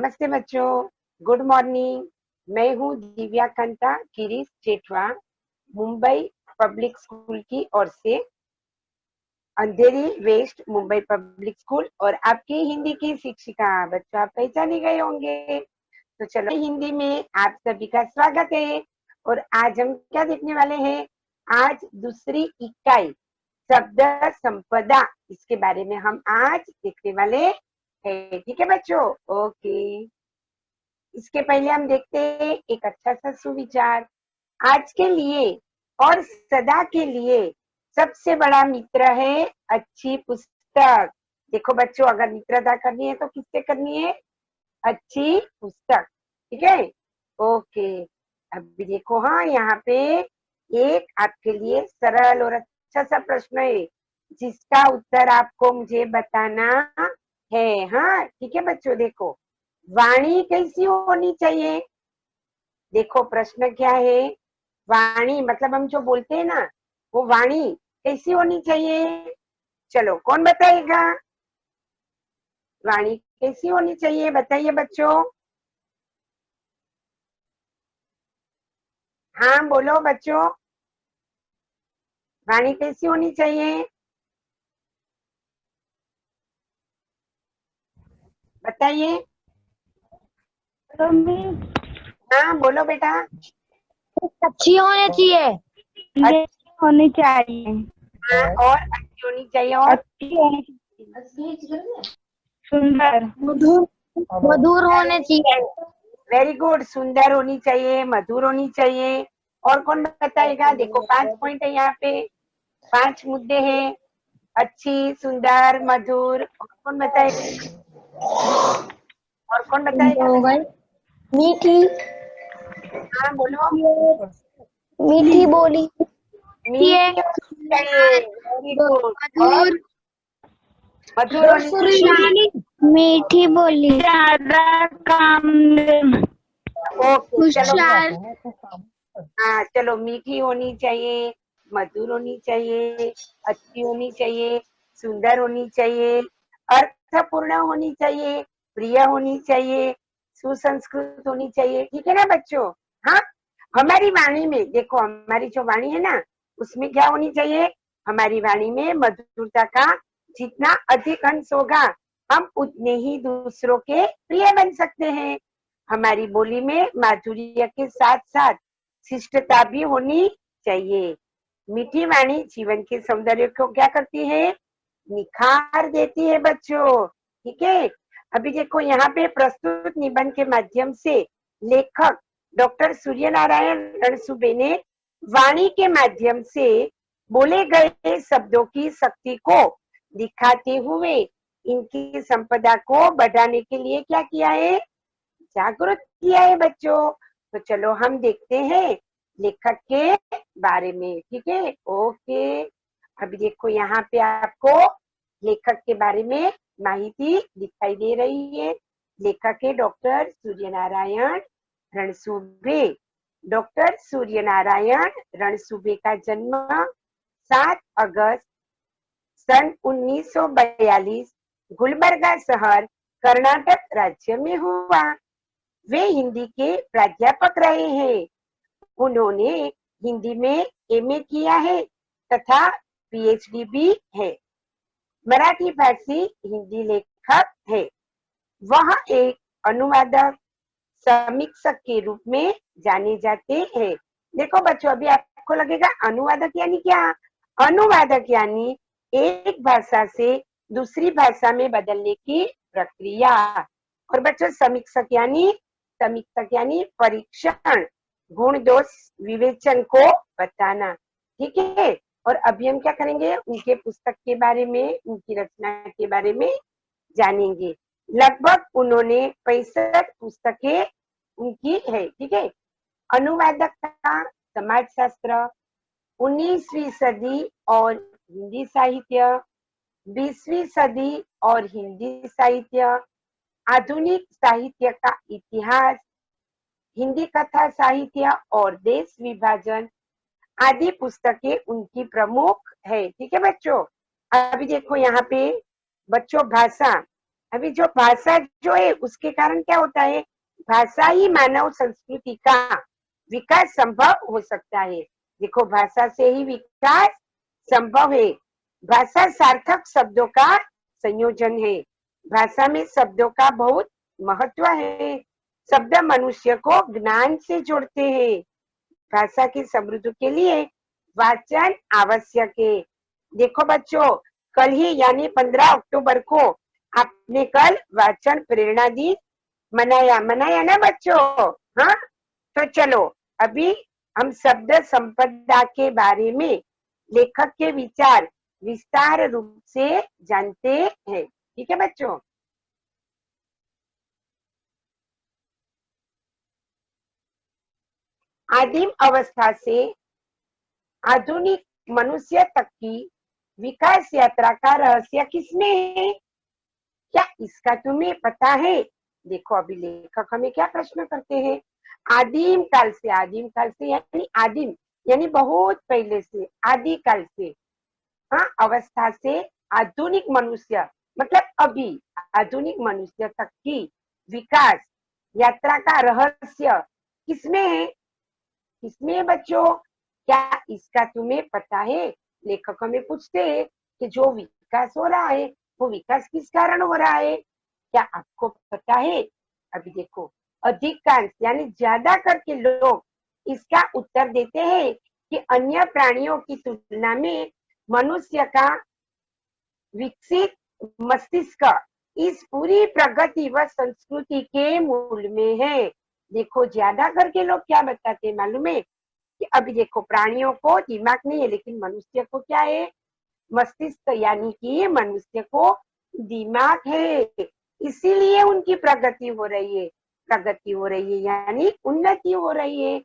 नमस्ते बच्चों, good morning. मैं हूँ दिव्या कांता गिरीश जेठवा, मुंबई पब्लिक स्कूल की ओर से, अंधेरी वेस्ट मुंबई पब्लिक स्कूल, और आपकी हिंदी की शिक्षिका। बच्चों, आप पहचाने गए होंगे, तो चलो हिंदी में आप सभी का स्वागत है। और आज हम क्या देखने वाले हैं? आज दूसरी इकाई शब्द संपदा, इसके बारे में हम आज देखने वाले हैं। ठीक है बच्चों? ओके। इसके पहले हम देखते हैं एक अच्छा सा सुविचार। आज के लिए और सदा के लिए सबसे बड़ा मित्र है अच्छी पुस्तक। देखो बच्चों, अगर मित्रता करनी है तो किससे करनी है? अच्छी पुस्तक। ठीक है? ओके। अभी देखो, हाँ, यहाँ पे एक आपके लिए सरल और अच्छा सा प्रश्न है, जिसका उत्तर आपको मुझे बताना है। हाँ, ठीक है बच्चों। देखो, वाणी कैसी होनी चाहिए? देखो प्रश्न क्या है। वाणी मतलब हम जो बोलते हैं ना, वो वाणी कैसी होनी चाहिए? चलो, कौन बताएगा? वाणी कैसी होनी चाहिए, बताइए बच्चों। हाँ बोलो बच्चों, वाणी कैसी होनी चाहिए? बताइए। हाँ बोलो बेटा। अच्छी होनी चाहिए। अच्छी होनी चाहिए। हाँ, और अच्छी होनी चाहिए, और अच्छी होनी चाहिए। सुंदर। मधुर। मधुर होने चाहिए। Very good. सुंदर होनी चाहिए, मधुर होनी चाहिए। और कौन बताएगा? देखो 5 पॉइंट है यहाँ पे, 5 मुद्दे हैं। अच्छी, सुंदर, मधुर। और कौन बताएगा? और कौन बताएगा हो बेटा? गई। मीठी। हाँ बोलो। मीठी बोली। मीठी होनी चाहिए, वेरी गुड। और मधुर। मधुर होनी चाहिए। मीठी बोली। ज्यादा काम। ओके चलो। होशियार। हाँ चलो, मीठी होनी चाहिए, मधुर होनी चाहिए, अच्छी होनी चाहिए, सुंदर होनी चाहिए, अर्थपूर्ण होनी चाहिए, प्रिय होनी चाहिए, सुसंस्कृत होनी चाहिए। ठीक है ना बच्चों? हाँ। हमारी वाणी में देखो, हमारी जो वाणी है ना, उसमें क्या होनी चाहिए? हमारी वाणी में मधुरता का जितना अधिक अंश होगा, हम उतने ही दूसरों के प्रिय बन सकते हैं। हमारी बोली में माधुर्य के साथ साथ शिष्टता भी होनी चाहिए। मीठी वाणी जीवन के सौंदर्य को क्या करती है? निखार देती है बच्चों। ठीक है? अभी देखो, यहाँ पे प्रस्तुत निबंध के माध्यम से लेखक डॉक्टर सूर्य नारायण रणसुबे ने वाणी के माध्यम से बोले गए शब्दों की शक्ति को दिखाते हुए इनकी संपदा को बढ़ाने के लिए क्या किया है? जागरूक किया है बच्चों। तो चलो हम देखते हैं लेखक के बारे में। ठीक है? ओके। अभी देखो, यहाँ पे आपको लेखक के बारे में माहिती दिखाई दे रही है। लेखक है डॉक्टर सूर्य नारायण रणसुबे। डॉक्टर सूर्य नारायण रणसुबे का जन्म 7 अगस्त सन 1942 गुलबर्गा शहर, कर्नाटक राज्य में हुआ। वे हिंदी के प्राध्यापक रहे हैं। उन्होंने हिंदी में एमए किया है तथा पीएचडी भी है। मराठी भाषी हिंदी लेखक है। वह एक अनुवादक, समीक्षक के रूप में जाने जाते हैं। देखो बच्चों, अभी आपको लगेगा अनुवादक यानी क्या? अनुवादक यानी एक भाषा से दूसरी भाषा में बदलने की प्रक्रिया। और बच्चों, समीक्षक यानी परीक्षण, गुण दोष विवेचन को बताना। ठीक है? और अभी हम क्या करेंगे? उनके पुस्तक के बारे में, उनकी रचना के बारे में जानेंगे। लगभग उन्होंने 65 पुस्तकें उनकी है। ठीक है? अनुवादकता, समाजशास्त्र, 19वीं सदी और हिंदी साहित्य, 20वीं सदी और हिंदी साहित्य, आधुनिक साहित्य का इतिहास, हिंदी कथा साहित्य और देश विभाजन आदि पुस्तकें उनकी प्रमुख है। ठीक है बच्चों? अभी देखो यहाँ पे बच्चों, भाषा अभी जो भाषा जो है उसके कारण क्या होता है, भाषा ही मानव संस्कृति का विकास संभव हो सकता है। देखो भाषा से ही विकास संभव है। भाषा सार्थक शब्दों का संयोजन है। भाषा में शब्दों का बहुत महत्व है। शब्द मनुष्य को ज्ञान से जोड़ते हैं। भाषा की समृद्धि के लिए वाचन आवश्यक है। देखो बच्चों, कल ही यानी 15 अक्टूबर को आपने कल वाचन प्रेरणा दिन मनाया, मनाया ना बच्चों? हाँ, तो चलो अभी हम शब्द संपदा के बारे में लेखक के विचार विस्तार रूप से जानते हैं। ठीक है बच्चों? आदिम अवस्था से आधुनिक मनुष्य तक की विकास यात्रा का रहस्य किसमें है? क्या इसका तुम्हें पता है? देखो अभी लेखक हमें क्या प्रश्न करते हैं। आदिम काल से यानी आदिम यानी बहुत पहले से, आदि काल से, हाँ, अवस्था से आधुनिक मनुष्य मतलब अभी आधुनिक मनुष्य तक की विकास यात्रा का रहस्य किसमें है? किसमें है बच्चों? क्या इसका तुम्हें पता है? लेखक हमें पूछते हैं कि जो विकास हो रहा है वो विकास किस कारण हो रहा है, क्या आपको पता है? अभी देखो, अधिकांश यानी ज्यादा करके लोग इसका उत्तर देते हैं कि अन्य प्राणियों की तुलना में मनुष्य का विकसित मस्तिष्क इस पूरी प्रगति व संस्कृति के मूल में है। देखो ज्यादा करके लोग क्या बताते हैं मालूम है कि अभी देखो प्राणियों को दिमाग नहीं है लेकिन मनुष्य को क्या है? मस्तिष्क, यानी कि मनुष्य को दिमाग है, इसीलिए उनकी प्रगति हो रही है। प्रगति हो रही है यानी उन्नति हो रही है,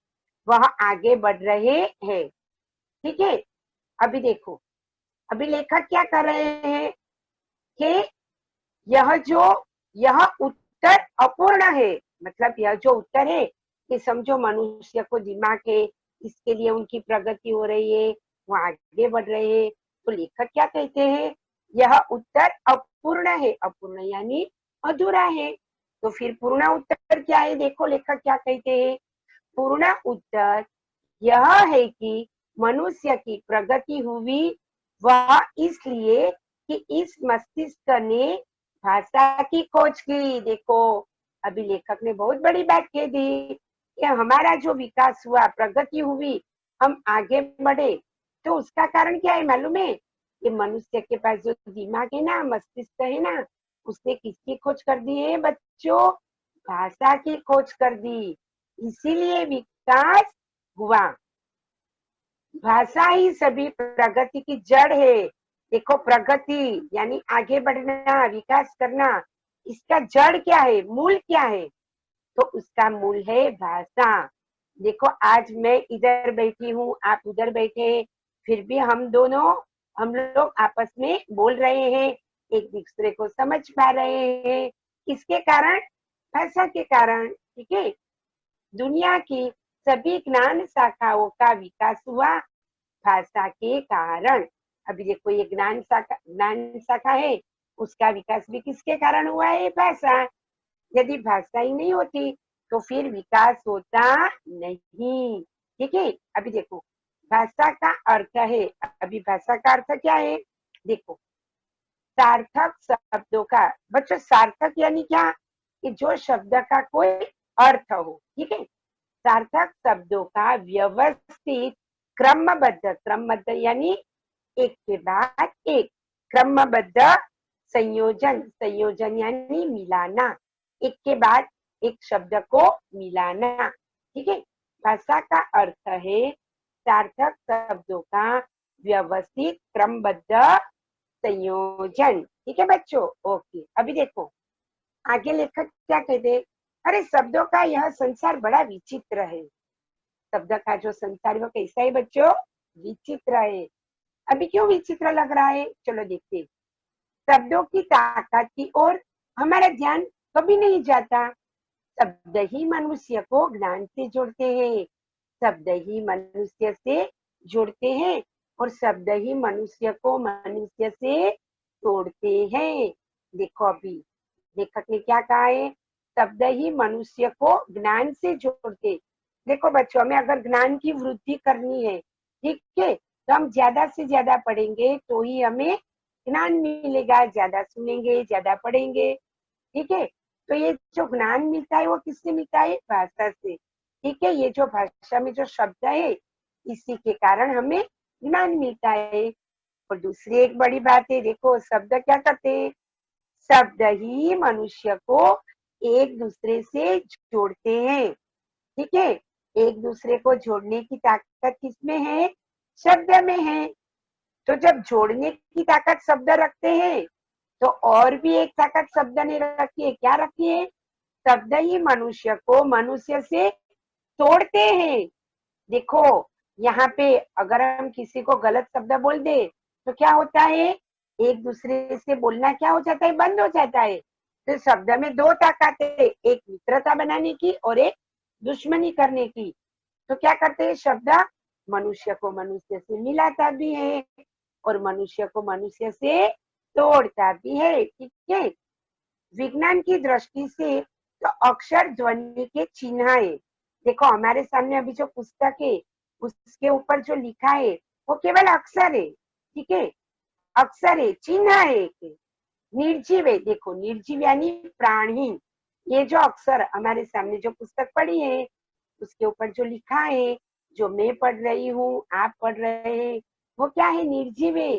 वह आगे बढ़ रहे हैं। ठीक है? अभी देखो, अभी लेखक क्या कर रहे हैं कि यह उत्तर अपूर्ण है। मतलब यह जो उत्तर है कि समझो मनुष्य को दिमाग है, इसके लिए उनकी प्रगति हो रही है, वो आगे बढ़ रहे हैं। तो लेखक क्या कहते हैं? यह उत्तर अपूर्ण है। अपूर्ण यानी अधूरा है। तो फिर पूर्ण उत्तर क्या है? देखो लेखक क्या कहते हैं। पूर्ण उत्तर यह है कि मनुष्य की प्रगति हुई वह इसलिए कि इस मस्तिष्क ने भाषा की खोज की। देखो अभी लेखक ने बहुत बड़ी बात कह दी कि हमारा जो विकास हुआ, प्रगति हुई, हम आगे बढ़े, तो उसका कारण क्या है मालूम है? कि मनुष्य के पास जो दिमाग है ना, मस्तिष्क है ना, उसने किसकी खोज कर दी है बच्चों? भाषा की खोज कर दी, इसीलिए विकास हुआ। भाषा ही सभी प्रगति की जड़ है। देखो प्रगति यानी आगे बढ़ना, विकास करना, इसका जड़ क्या है, मूल क्या है? तो उसका मूल है भाषा। देखो आज मैं इधर बैठी हूँ, आप उधर बैठे हैं, फिर भी हम लोग आपस में बोल रहे हैं, एक दूसरे को समझ पा रहे हैं। किसके कारण? भाषा के कारण। ठीक है? दुनिया की सभी ज्ञान शाखाओं का विकास हुआ भाषा के कारण। अभी देखो ये ज्ञान शाखा है, उसका विकास भी किसके कारण हुआ है? भाषा। यदि भाषा ही नहीं होती तो फिर विकास होता नहीं। ठीक है? अभी देखो भाषा का अर्थ है, अभी भाषा का अर्थ क्या है? देखो सार्थक शब्दों का, बच्चों सार्थक यानी क्या? कि जो शब्द का कोई अर्थ हो। ठीक है? सार्थक शब्दों का व्यवस्थित क्रमबद्ध यानी एक के बाद एक, क्रमबद्ध संयोजन, संयोजन यानी मिलाना, एक के बाद एक शब्द को मिलाना। ठीक है? भाषा का अर्थ है सार्थक शब्दों का व्यवस्थित क्रमबद्ध संयोजन। ठीक है बच्चों? ओके, अभी देखो आगे लेखक क्या कहते हैं। अरे शब्दों का यह संसार बड़ा विचित्र है। शब्द का जो संसार वो कैसा है बच्चों? विचित्र है। अभी क्यों विचित्र लग रहा है? चलो देखते। शब्दों की ताकत की ओर हमारा ध्यान कभी नहीं जाता। शब्द ही मनुष्य को ज्ञान से जोड़ते हैं। शब्द ही मनुष्य से जोड़ते हैं और शब्द ही मनुष्य को मनुष्य से तोड़ते हैं। देखो अभी लेखक ने क्या कहा है, शब्द ही मनुष्य को ज्ञान से जोड़ते। देखो बच्चों, हमें अगर ज्ञान की वृद्धि करनी है, ठीक है, तो हम ज्यादा से ज्यादा पढ़ेंगे तो ही हमें ज्ञान मिलेगा। ज्यादा सुनेंगे, ज्यादा पढ़ेंगे, ठीक है। तो ये जो ज्ञान मिलता है वो किससे मिलता है, भाषा से, ठीक है। ये जो भाषा में जो शब्द है, इसी के कारण हमें ज्ञान मिलता है। और दूसरी एक बड़ी बात है, देखो शब्द क्या करते हैं, शब्द ही मनुष्य को एक दूसरे से जोड़ते हैं, ठीक है। एक दूसरे को जोड़ने की ताकत किसमें है, शब्द में है। तो जब जोड़ने की ताकत शब्द रखते हैं, तो और भी एक ताकत शब्द ने रखी है, क्या रखी है, शब्द ही मनुष्य को मनुष्य से तोड़ते हैं। देखो यहाँ पे अगर हम किसी को गलत शब्द बोल दे तो क्या होता है, एक दूसरे से बोलना क्या हो जाता है, बंद हो जाता है। तो शब्द में दो ताकत है, एक मित्रता बनाने की और एक दुश्मनी करने की। तो क्या करते हैं, शब्द मनुष्य को मनुष्य से मिलाता भी है और मनुष्य को मनुष्य से तोड़ता भी है, ठीक है। विज्ञान की दृष्टि से तो अक्षर ध्वनि के चिन्ह है। देखो हमारे सामने अभी जो पुस्तक है, उसके ऊपर जो लिखा है वो केवल अक्षर है, ठीक है, अक्षर है, चिन्ह है एक। निर्जीव है, देखो निर्जीव यानी प्राणहीन। ये जो अक्षर हमारे सामने जो पुस्तक पढ़ी है, उसके ऊपर जो लिखा है, जो मैं पढ़ रही हूँ, आप पढ़ रहे हैं, वो क्या है, निर्जीव है,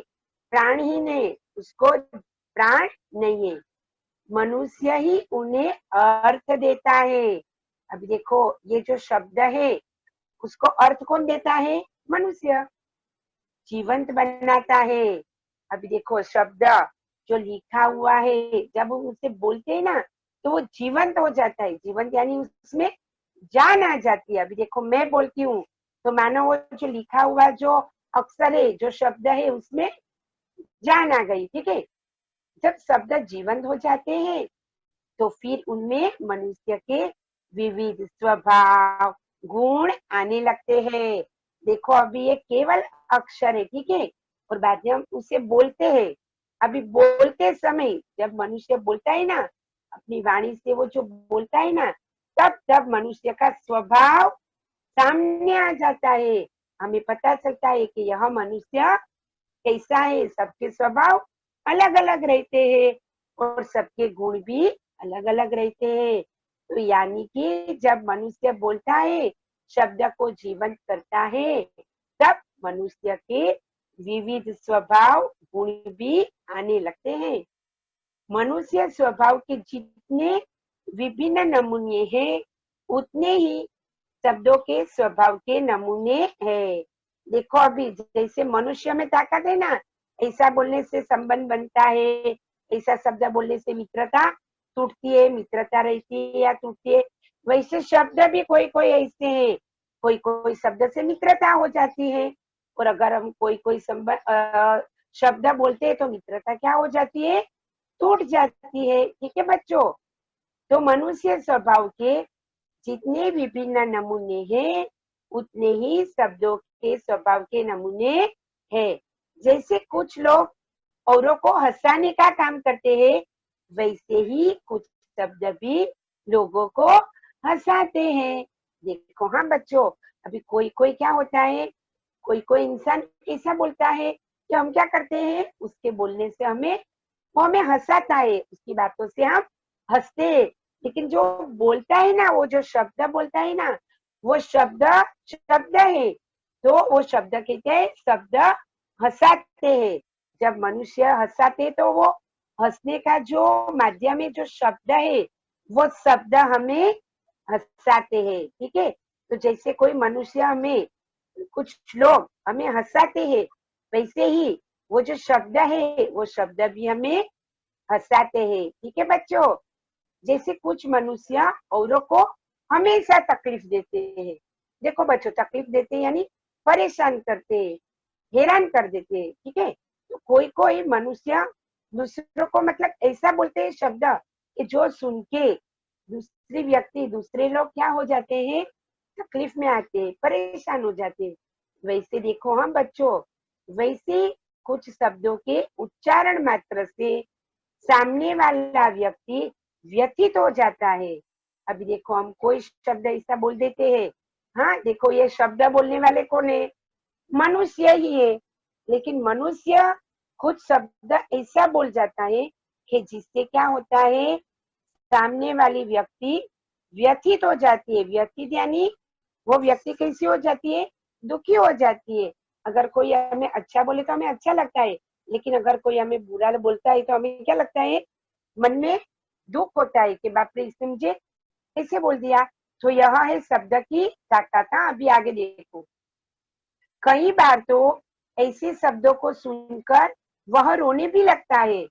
प्राणहीन है, उसको प्राण नहीं है। मनुष्य ही उन्हें अर्थ देता है। अभी देखो ये जो शब्द है, उसको अर्थ कौन देता है, मनुष्य, जीवंत बनाता है। अभी देखो शब्द जो लिखा हुआ है, जब हम उसे बोलते हैं ना, तो वो जीवंत हो जाता है। जीवंत यानी उसमें जान आ जाती है। अभी देखो मैं बोलती हूँ तो मानो वो जो लिखा हुआ जो अक्षर है, जो शब्द है, उसमें जान आ गई, ठीक है। जब शब्द जीवंत हो जाते हैं तो फिर उनमें मनुष्य के विविध स्वभाव गुण आने लगते हैं। देखो अभी ये केवल अक्षर है, ठीक है, और बाद में हम उसे बोलते हैं। अभी बोलते समय जब मनुष्य बोलता है ना, अपनी वाणी से वो जो बोलता है ना, तब तब मनुष्य का स्वभाव सामने आ जाता है। हमें पता चलता है कि यह मनुष्य कैसा है। सबके स्वभाव अलग अलग रहते हैं और सबके गुण भी अलग अलग रहते हैं। तो यानी कि जब मनुष्य बोलता है, शब्द को जीवंत करता है, तब मनुष्य के विविध स्वभाव गुण भी आने लगते हैं। मनुष्य स्वभाव के जितने विभिन्न नमूने हैं, उतने ही शब्दों के स्वभाव के नमूने हैं। देखो अभी जैसे मनुष्य में ताकत है ना, ऐसा बोलने से संबंध बनता है, ऐसा शब्द बोलने से मित्रता टूटती है, मित्रता रहती है या टूटती है। वैसे शब्द भी कोई कोई ऐसे हैं, कोई कोई शब्द से मित्रता हो जाती है, और अगर हम कोई कोई शब्द बोलते हैं तो मित्रता क्या हो जाती है, टूट जाती है, ठीक है बच्चों। तो मनुष्य स्वभाव के जितने विभिन्न नमूने हैं, उतने ही शब्दों के स्वभाव के नमूने हैं। जैसे कुछ लोग औरों को हंसाने का काम करते हैं, वैसे ही कुछ शब्द भी लोगों को हंसाते हैं। देखो हाँ बच्चों, अभी कोई कोई क्या होता है, कोई कोई इंसान ऐसा बोलता है कि हम क्या करते हैं, उसके बोलने से हमें वो हमें हंसाता है, उसकी बातों से हम हंसते हैं। लेकिन जो बोलता है ना, वो जो शब्द बोलता है ना, वो शब्द शब्द है। तो वो शब्द कहते हैं, शब्द हंसाते हैं। जब मनुष्य हंसाते तो वो हंसने का जो माध्यम है, जो शब्द है, वो शब्द हमें हंसाते हैं, ठीक है। तो जैसे कोई मनुष्य हमें, कुछ लोग हमें हंसाते हैं, वैसे ही वो जो शब्द है, वो शब्द भी हमें हंसाते हैं, ठीक है बच्चों। जैसे कुछ मनुष्य औरों को हमेशा तकलीफ देते हैं। देखो बच्चों, तकलीफ देते हैं यानी परेशान करते हैं, हैरान कर देते हैं, ठीक है। तो कोई कोई मनुष्य दूसरों को मतलब ऐसा बोलते हैं शब्द कि जो सुन के दूसरे व्यक्ति, दूसरे लोग क्या हो जाते हैं, तकलीफ में आते हैं, परेशान हो जाते हैं। वैसे देखो हाँ बच्चों, वैसे कुछ शब्दों के उच्चारण मात्र से सामने वाला व्यक्ति व्यथित हो जाता है। अभी देखो हम कोई शब्द ऐसा बोल देते हैं, हाँ देखो ये शब्द बोलने वाले कौन है, मनुष्य ही है। लेकिन मनुष्य कुछ शब्द ऐसा बोल जाता है कि जिससे क्या होता है, सामने वाली व्यक्ति व्यथित हो जाती है। व्यथित यानी वो व्यक्ति कैसी हो जाती है, दुखी हो जाती है। अगर कोई हमें अच्छा बोले तो हमें अच्छा लगता है, लेकिन अगर कोई हमें बुरा बोलता है तो हमें क्या लगता है, मन में दुख होता है कि बाप रे इसने मुझे कैसे बोल दिया। तो यह है शब्द की ताकत। अभी आगे देखो, कई बार तो ऐसे शब्दों को सुनकर वह रोने भी लगता है।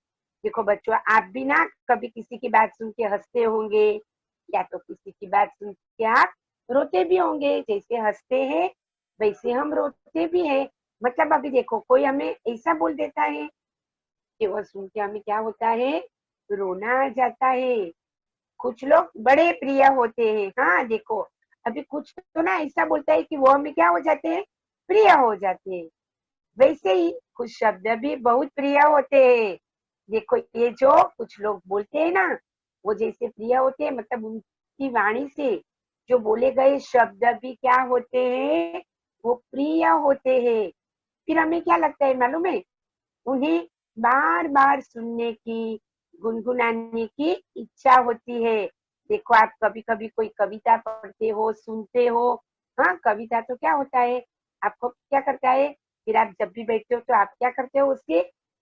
देखो बच्चों, आप भी ना कभी किसी की बात सुन के हंसते होंगे, या तो किसी की बात सुन के आप रोते भी होंगे। जैसे हंसते हैं वैसे हम रोते भी हैं। मतलब अभी देखो कोई हमें ऐसा बोल देता है कि वह सुन के हमें क्या होता है, रोना आ जाता है। कुछ लोग बड़े प्रिय होते हैं, हाँ देखो अभी कुछ तो ना ऐसा बोलता है कि वो हमें क्या हो जाते हैं, प्रिय हो जाते हैं। वैसे ही कुछ शब्द भी बहुत प्रिय होते हैं। देखो ये जो कुछ लोग बोलते हैं ना, वो जैसे प्रिय होते हैं, मतलब उनकी वाणी से जो बोले गए शब्द भी क्या होते हैं, वो प्रिय होते हैं। फिर हमें क्या लगता है मालूम है, उन्हें बार बार सुनने की, गुनगुनाने की इच्छा होती है। देखो आप कभी कभी कोई कविता पढ़ते हो, सुनते हो, हाँ कविता तो क्या होता है, आपको क्या करता है, फिर आप जब भी बैठते हो तो आप क्या करते हो, उसके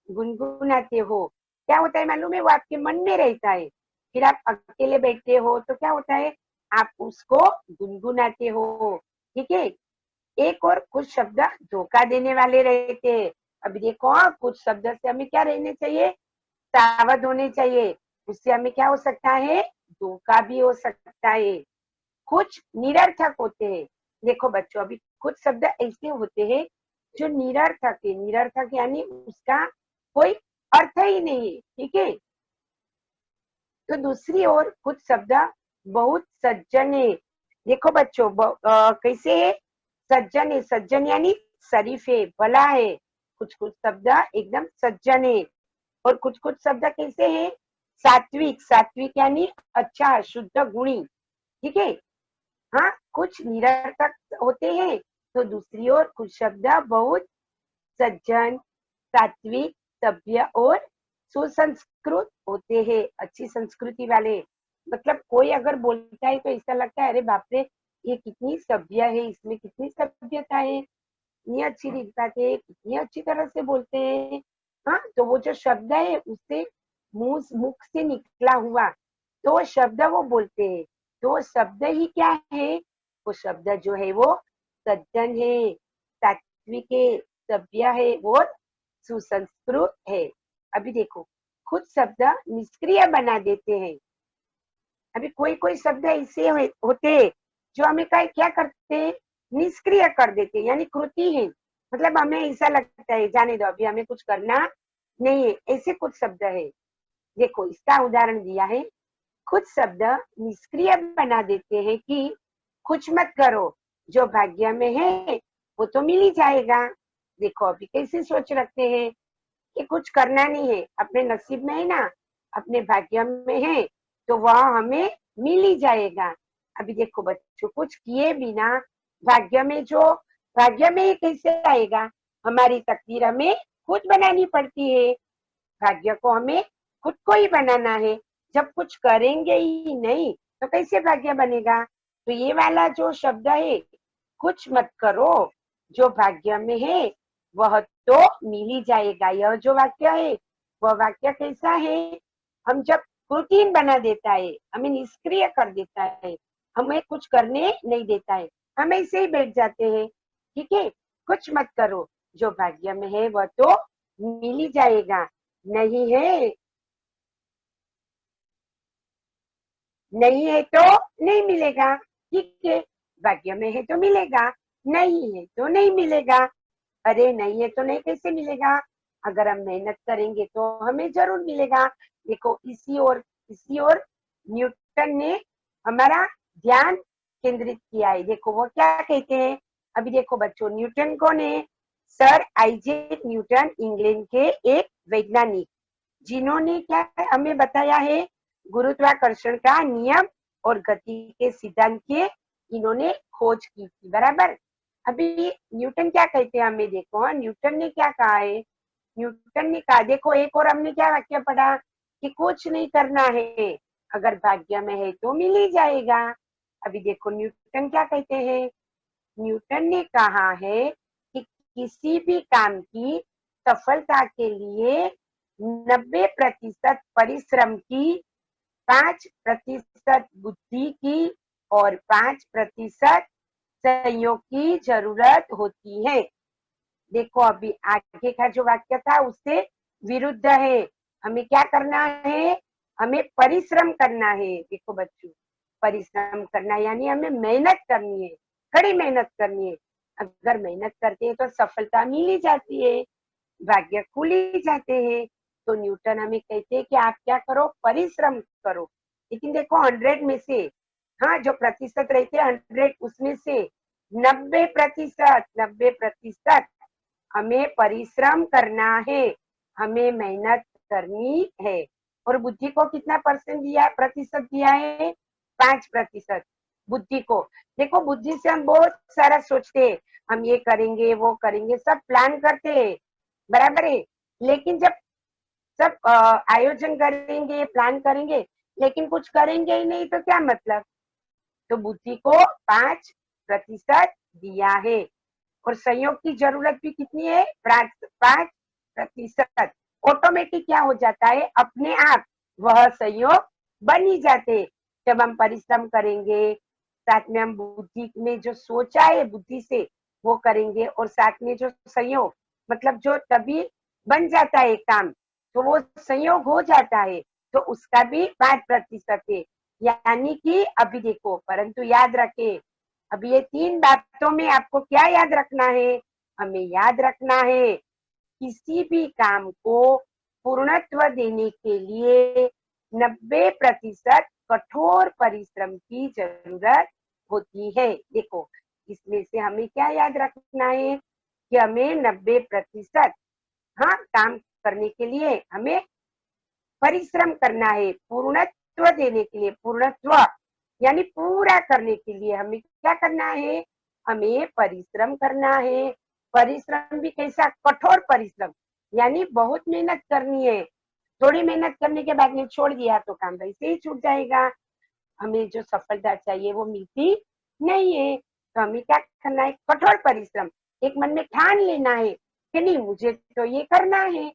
गुनगुनाते हो। क्या होता है मालूम है, वो आपके मन में रहता है। फिर आप अकेले बैठते हो तो क्या होता है, आप उसको गुनगुनाते हो। ठीक है। एक और कुछ शब्द धोखा देने वाले रहते हैं। अभी देखो कुछ शब्द से हमें क्या रहने चाहिए, सावध होने चाहिए। उससे हमें क्या हो सकता है, धोखा भी हो सकता है। कुछ निरर्थक होते हैं। देखो बच्चों, अभी कुछ शब्द ऐसे होते हैं जो निरर्थक है। निरर्थक यानी उसका कोई अर्थ ही नहीं है। ठीक है। तो दूसरी ओर कुछ शब्द बहुत सज्जन है। देखो बच्चों कैसे है, सज्जन है। सज्जन यानी शरीफ है, भला है। कुछ कुछ शब्द एकदम सज्जन है। और कुछ कुछ शब्द कैसे हैं, सात्विक। सात्विक यानी अच्छा, शुद्ध, गुणी। ठीक है। हाँ कुछ निरर्थक होते हैं, तो दूसरी ओर कुछ शब्द बहुत सज्जन, सात्विक, सभ्य और सुसंस्कृत होते हैं, अच्छी संस्कृति वाले। मतलब कोई अगर बोलता है तो ऐसा लगता है अरे बाप रे, ये कितनी सभ्य है, इसमें कितनी सभ्यता है, कितनी अच्छी बात है, कितनी अच्छी तरह से बोलते हैं। हाँ तो वो जो शब्द है उससे मुख से निकला हुआ तो शब्द वो बोलते हैं। तो शब्द ही क्या है, वो शब्द जो है वो सज्जन है, सात्विक है, सभ्य है और सुसंस्कृत है। अभी देखो कुछ शब्द निष्क्रिय बना देते हैं। अभी कोई कोई शब्द ऐसे होते हैं जो हमें क्या करते हैं, निष्क्रिय कर देते हैं, यानी कृति है। मतलब हमें ऐसा लगता है जाने दो, अभी हमें कुछ करना नहीं है, ऐसे कुछ शब्द है। देखो इसका उदाहरण दिया है, कुछ शब्द निष्क्रिय बना देते हैं कि कुछ मत करो, जो भाग्य में है वो तो मिल ही जाएगा। देखो अभी कैसे सोच रखते हैं कि कुछ करना नहीं है, अपने नसीब में है ना, अपने भाग्य में है तो वह हमें मिल ही जाएगा। अभी देखो बच्चों, कुछ किए बिना भाग्य में जो, भाग्य में ही कैसे आएगा, हमारी तकदीर हमें खुद बनानी पड़ती है। भाग्य को हमें खुद को ही बनाना है। जब कुछ करेंगे ही नहीं तो कैसे भाग्य बनेगा। तो ये वाला जो शब्द है, कुछ मत करो, जो भाग्य में है वह तो मिल ही जाएगा, यह जो वाक्य है वह वाक्य कैसा है, हम जब रूटीन बना देता है, हमें निष्क्रिय कर देता है, हमें कुछ करने नहीं देता है, हम ऐसे ही बैठ जाते हैं। ठीक है। कुछ मत करो, जो भाग्य में है वह तो मिल ही जाएगा, नहीं है, नहीं है तो नहीं मिलेगा। ठीक है। भाग्य में है तो मिलेगा, नहीं है तो नहीं मिलेगा। अरे नहीं है तो नहीं कैसे मिलेगा, अगर हम मेहनत करेंगे तो हमें जरूर मिलेगा। देखो इसी और न्यूटन ने हमारा ध्यान केंद्रित किया है। देखो वो क्या कहते हैं, अभी देखो बच्चों, न्यूटन कौन है, सर आइजैक न्यूटन, इंग्लैंड के एक वैज्ञानिक, जिन्होंने क्या हमें बताया है, गुरुत्वाकर्षण का नियम और गति के सिद्धांत के इन्होंने खोज की थी। बराबर। अभी न्यूटन क्या कहते हैं हमें, देखो हाँ, न्यूटन ने क्या कहा है। न्यूटन ने कहा, देखो एक और हमने क्या वाक्य पढ़ा कि कुछ नहीं करना है, अगर भाग्य में है तो मिल ही जाएगा। अभी देखो न्यूटन क्या कहते हैं। न्यूटन ने कहा है कि किसी भी काम की सफलता के लिए 90% परिश्रम की, 5% बुद्धि की और 5% संयोग की जरूरत होती है। देखो अभी आगे का जो वाक्य था उससे विरुद्ध है। हमें क्या करना है, हमें परिश्रम करना है। देखो बच्चों, परिश्रम करना यानी हमें मेहनत करनी है, कड़ी मेहनत करनी है। अगर मेहनत करते हैं तो सफलता मिल ही जाती है, भाग्य खुल ही जाते हैं। तो न्यूटन हमें कहते हैं कि आप क्या करो, परिश्रम करो। लेकिन देखो 100 में से, हाँ जो प्रतिशत रहते हैं 100 उसमें से 90% हमें परिश्रम करना है, हमें मेहनत करनी है। और बुद्धि को कितना परसेंट दिया, प्रतिशत दिया है, 5% बुद्धि को। देखो बुद्धि से हम बहुत सारा सोचते हैं, हम ये करेंगे वो करेंगे, सब प्लान करते हैं। बराबर है। लेकिन जब सब आयोजन करेंगे, प्लान करेंगे, लेकिन कुछ करेंगे ही नहीं तो क्या मतलब। तो बुद्धि को 5% दिया है। और संयोग की जरूरत भी कितनी है, 5%। ऑटोमेटिक क्या हो जाता है, अपने आप वह संयोग बन ही जाते। जब हम परिश्रम करेंगे, साथ में हम बुद्धि में जो सोचा है बुद्धि से वो करेंगे, और साथ में जो संयोग मतलब जो तभी बन जाता है काम, तो वो संयोग हो जाता है, तो उसका भी 5% है। यानी कि अभी देखो, परंतु याद रखे, अभी ये 3 बातों में आपको क्या याद रखना है, हमें याद रखना है किसी भी काम को पूर्णत्व देने के लिए 90% कठोर परिश्रम की जरूरत होती है। देखो इसमें से हमें क्या याद रखना है कि हमें 90% हाँ काम करने के लिए हमें परिश्रम करना है, पूर्णत्व देने के लिए, पूर्णत्व यानी पूरा करने के लिए हमें क्या करना है, हमें परिश्रम करना है। परिश्रम भी कैसा, कठोर परिश्रम, यानी बहुत मेहनत करनी है। थोड़ी मेहनत करने के बाद में छोड़ दिया तो काम वैसे ही छूट जाएगा, हमें जो सफलता चाहिए वो मिलती नहीं है। तो हमें क्या करना है, कठोर परिश्रम। एक मन में ठान लेना है कि नहीं मुझे तो ये करना है।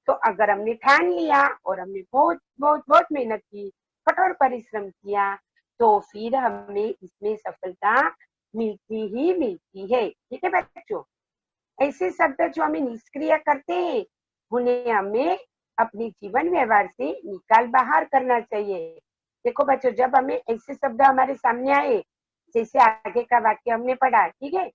तो अगर हमने ठान लिया और हमने बहुत बहुत बहुत मेहनत की, कठोर परिश्रम किया, तो फिर हमें इसमें सफलता मिलती ही मिलती है। ठीक है बच्चों। ऐसे शब्द जो हमें निष्क्रिय करते हैं उन्हें हमें अपने जीवन व्यवहार से निकाल बाहर करना चाहिए। देखो बच्चों, जब हमें ऐसे शब्द हमारे सामने आए, जैसे आगे का वाक्य हमने पढ़ा, ठीक है,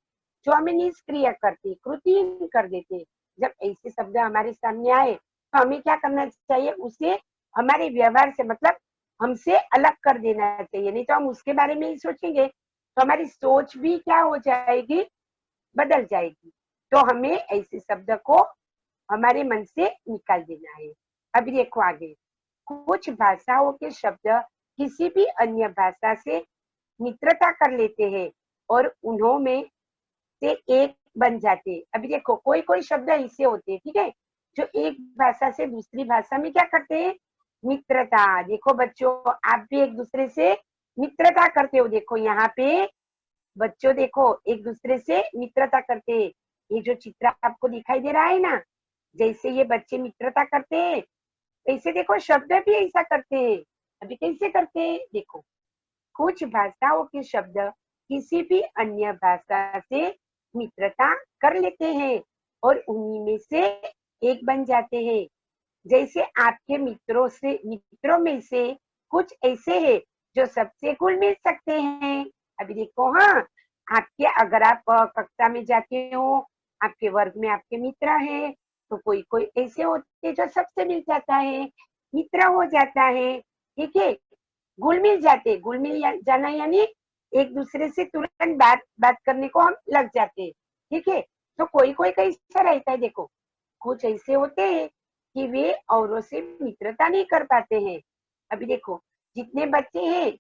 जो हमें निष्क्रिय करते, कृतिहीन कर देते, जब ऐसे शब्द हमारे सामने आए तो हमें क्या करना चाहिए, उसे हमारे व्यवहार से मतलब हमसे अलग कर देना चाहिए। नहीं तो हम उसके बारे में ही सोचेंगे तो हमारी सोच भी क्या हो जाएगी, बदल जाएगी। तो हमें ऐसे शब्द को हमारे मन से निकाल देना है। अभी देखो आगे, कुछ भाषाओं के शब्द किसी भी अन्य भाषा से मित्रता कर लेते हैं और उन्हों में से एक बन जाते हैं। अभी देखो कोई कोई शब्द ऐसे होते हैं, ठीक है, जो एक भाषा से दूसरी भाषा में क्या करते हैं, मित्रता। देखो बच्चों, आप भी एक दूसरे से मित्रता करते हो। देखो यहाँ पे बच्चों, देखो एक दूसरे से मित्रता करते हैं। ये जो चित्र आपको दिखाई दे रहा है ना, जैसे ये बच्चे मित्रता करते हैं, ऐसे देखो शब्द भी ऐसा करते हैं। अभी कैसे करते हैं, देखो कुछ भाषाओं के शब्द किसी भी अन्य भाषा से मित्रता कर लेते हैं और उन्हीं में से एक बन जाते हैं। जैसे आपके मित्रों में से कुछ ऐसे हैं जो सबसे घुल मिल सकते हैं। अभी देखो हाँ, आपके अगर आप कक्षा में जाते हो, आपके वर्ग में आपके मित्र हैं, तो कोई कोई ऐसे होते हैं जो सबसे मिल जाता है, मित्र हो जाता है। ठीक है, घुल मिल जाते, घुल मिल जाना यानी एक दूसरे से तुरंत बात बात करने को हम लग जाते हैं। ठीक है, तो कोई कोई कैसा रहता है, देखो कुछ ऐसे होते हैं कि वे औरों से मित्रता नहीं कर पाते हैं, अभी देखो, जितने बच्चे हैं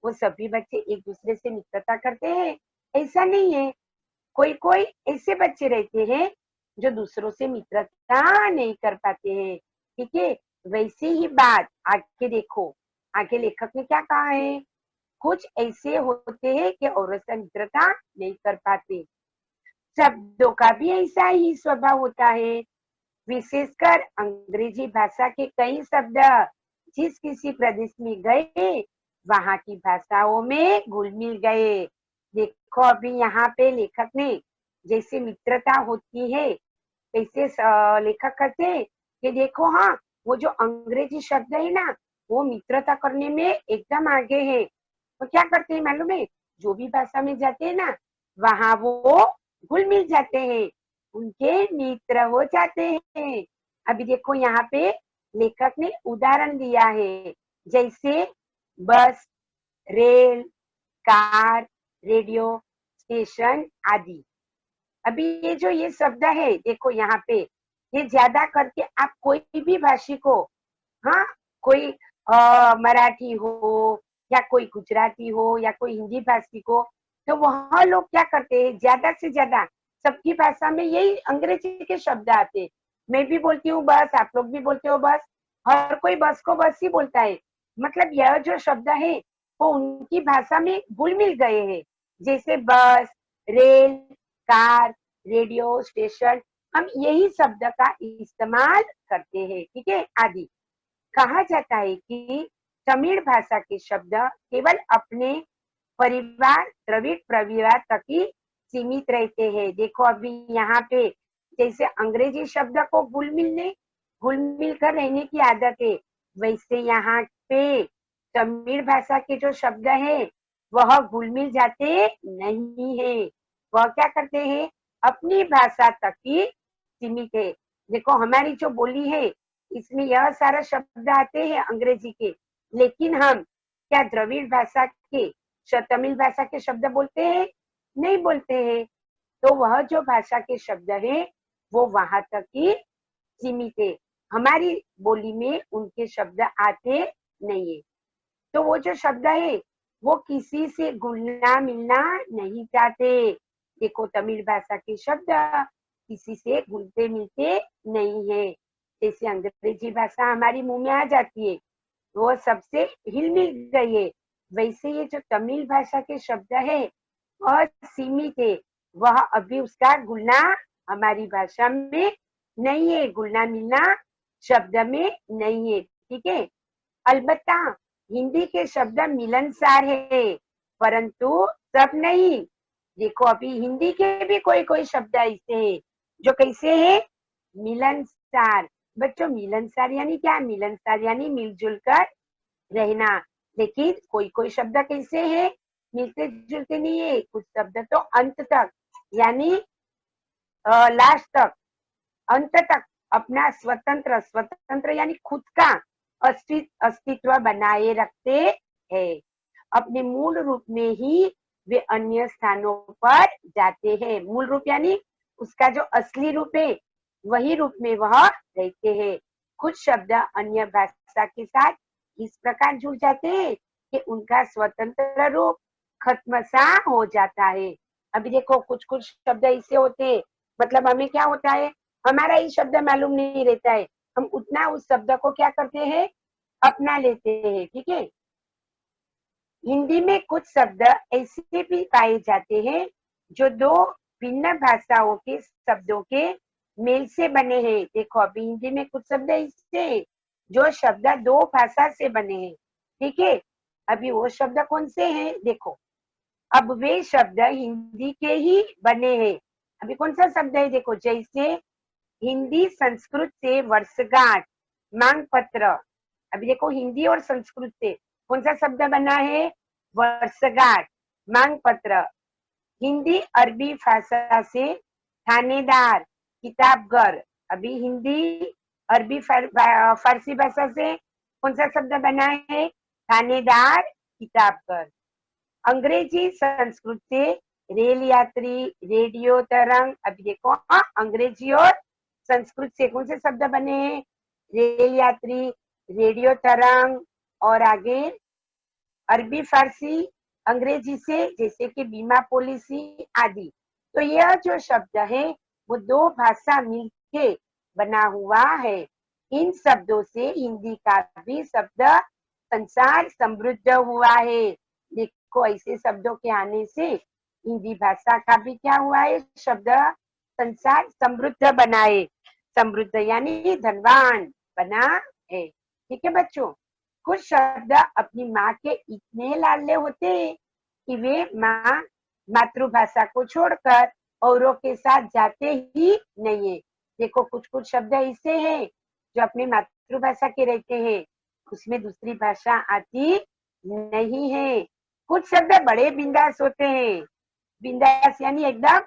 वो सभी बच्चे एक दूसरे से मित्रता करते हैं, ऐसा नहीं है। कोई कोई ऐसे बच्चे रहते हैं जो दूसरों से मित्रता नहीं कर पाते हैं, ठीक है। वैसी ही बात आगे देखो, आगे लेखक ने क्या कहा है, कुछ ऐसे होते हैं कि औरों से मित्रता नहीं कर पाते। शब्दों का भी ऐसा ही स्वभाव होता है, विशेषकर अंग्रेजी भाषा के कई शब्द जिस किसी प्रदेश में गए वहां की भाषाओं में घुल मिल गए। देखो अभी यहाँ पे लेखक ने जैसे मित्रता होती है वैसे लेखक कहते हैं कि देखो हाँ, वो जो अंग्रेजी शब्द है ना वो मित्रता करने में एकदम आगे है। तो क्या करते हैं मालूम है, जो भी भाषा में जाते हैं ना वहां वो घुल मिल जाते हैं, उनके मित्र हो जाते हैं। अभी देखो यहाँ पे लेखक ने उदाहरण दिया है, जैसे बस, रेल, कार, रेडियो, स्टेशन आदि। अभी ये शब्द है देखो यहाँ पे, ये ज्यादा करके आप कोई भी भाषी को, हाँ, कोई मराठी हो या कोई गुजराती हो या कोई हिंदी भाषी को, तो वहाँ लोग क्या करते हैं, ज्यादा से ज्यादा सबकी भाषा में यही अंग्रेजी के शब्द आते हैं। मैं भी बोलती हूँ बस, आप लोग भी बोलते हो बस, हर कोई बस को बस ही बोलता है। मतलब यह जो शब्द है वो उनकी भाषा में घुल मिल गए हैं, जैसे बस, रेल, कार, रेडियो, स्टेशन, हम यही शब्द का इस्तेमाल करते हैं, ठीक है आदि। कहा जाता है कि तमिल भाषा के शब्द केवल अपने परिवार, द्रविड़ परिवार तक ही सीमित रहते हैं। देखो अभी यहाँ पे जैसे अंग्रेजी शब्द को घुल मिल कर रहने की आदत है, वैसे यहाँ पे तमिल भाषा के जो शब्द है वह घुल मिल जाते नहीं है, वह क्या करते हैं, अपनी भाषा तक ही सीमित है। देखो हमारी जो बोली है इसमें यह सारा शब्द आते हैं अंग्रेजी के, लेकिन हम क्या द्रविड़ भाषा के, तमिल भाषा के शब्द बोलते हैं? नहीं बोलते हैं। तो वह जो भाषा के शब्द है वो वहां तक ही सीमित है, हमारी बोली में उनके शब्द आते नहीं है। तो वो जो शब्द है वो किसी से घुलना मिलना नहीं चाहते। देखो तमिल भाषा के शब्द किसी से घुलते मिलते नहीं है, जैसे अंग्रेजी भाषा हमारी मुंह में आ जाती है वो सबसे हिल मिल गई है, वैसे ये जो तमिल भाषा के शब्द है वह सीमित है, वह अभी उसका घुलना हमारी भाषा में नहीं है, घुलना मिलना शब्द में नहीं है, ठीक है। अलबत्ता हिंदी के शब्द मिलनसार है परंतु सब नहीं। देखो अभी हिंदी के भी कोई कोई शब्द ऐसे हैं जो कैसे है, मिलनसार। बच्चों मिलनसार यानी क्या, मिलनसार यानी मिलजुल कर रहना। लेकिन कोई कोई शब्द कैसे है, मिलते जुलते नहीं है, कुछ शब्द तो अंत तक यानी लास्ट तक, अंत तक अपना स्वतंत्र, स्वतंत्र यानी खुद का अस्तित्व बनाए रखते हैं, अपने मूल रूप में ही वे अन्य स्थानों पर जाते हैं। मूल रूप यानी उसका जो असली रूप है वही रूप में वह रहते हैं। कुछ शब्द अन्य भाषा के साथ इस प्रकार जुड़ जाते हैं कि उनका स्वतंत्र रूप खत्म सा हो जाता है। अभी देखो कुछ कुछ शब्द ऐसे होते हैं, मतलब हमें क्या होता है, हमारा ही शब्द मालूम नहीं रहता है, हम उतना उस शब्द को क्या करते हैं, अपना लेते हैं, ठीक है। हिंदी में कुछ शब्द ऐसे भी पाए जाते हैं जो दो भिन्न भाषाओं के शब्दों के मेल से बने हैं। देखो अभी हिंदी में कुछ शब्द ऐसे हैं जो शब्द दो भाषा से बने हैं, ठीक है। अभी वो शब्द कौन से हैं, देखो अब वे शब्द हिंदी के ही बने हैं। अभी कौन सा शब्द है, देखो जैसे हिंदी संस्कृत से वर्षगांठ, मांग पत्र। अभी देखो हिंदी और संस्कृत से कौन सा शब्द बना है, वर्षगांठ, मांग पत्र। हिंदी अरबी भाषा से थानेदार, किताबगर। अभी हिंदी अरबी फारसी भाषा से कौन सा शब्द बना है, थानेदार, किताबगर। अंग्रेजी संस्कृत से रेल यात्री, रेडियो तरंग। अभी देखो अंग्रेजी और संस्कृत से कौन से शब्द बने हैं, रेल यात्री, रेडियो तरंग, और आगे अरबी फारसी अंग्रेजी से, जैसे कि बीमा पॉलिसी आदि। तो यह जो शब्द है वो दो भाषा मिलके बना हुआ है। इन शब्दों से हिंदी का भी शब्द संसार समृद्ध हुआ है। देखो, ऐसे शब्दों के आने से हिंदी भाषा का भी क्या हुआ है, शब्द संसार समृद्ध बना है। समृद्ध यानी धनवान बना है। ठीक है बच्चों, कुछ शब्द अपनी माँ के इतने लाडले होते हैं कि वे मातृभाषा को छोड़कर औरों के साथ जाते ही नहीं है। देखो, कुछ कुछ शब्द ऐसे हैं जो अपनी मातृभाषा के रहते हैं, उसमें दूसरी भाषा आती नहीं है। कुछ शब्द बड़े बिंदास होते हैं। बिंदास यानी एकदम